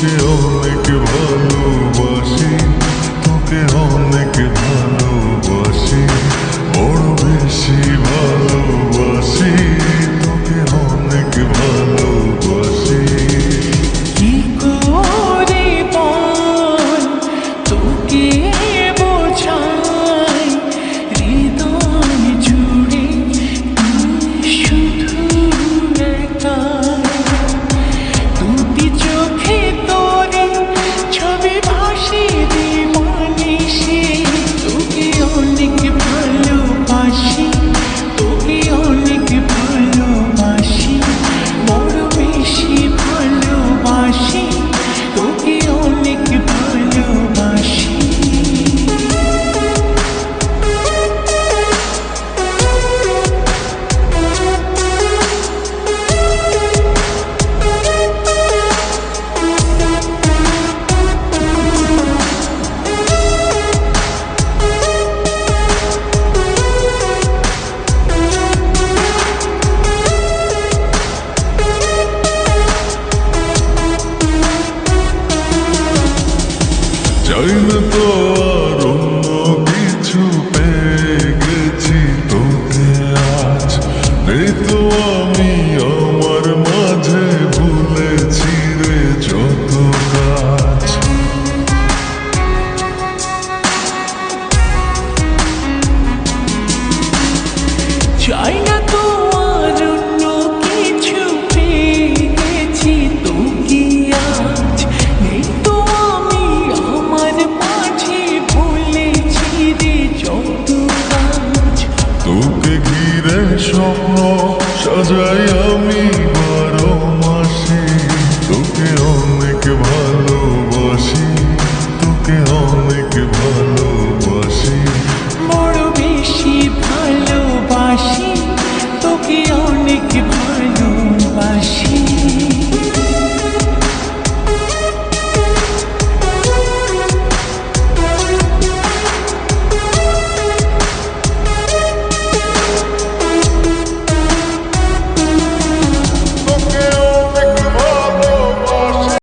তোকে অনেক ভালোবাসি, তোকে অনেক ভালোবাসি, বড় বেশি ভালোবাসি, তোকে অনেক ভালোবাসি। কি করে বল তোকে বোঝাই, হৃদয় জুড়ে তুই শুধু একা। দুটি চোখে তোরে ছবি ভাসে দিবানিশি, তোকে অনেক ভালোবাসি, তোকে অনেক ভালোবাসি, বড় বেশি ভালোবাসি, তোকে অনেক ভালোবাসি। চাই না তো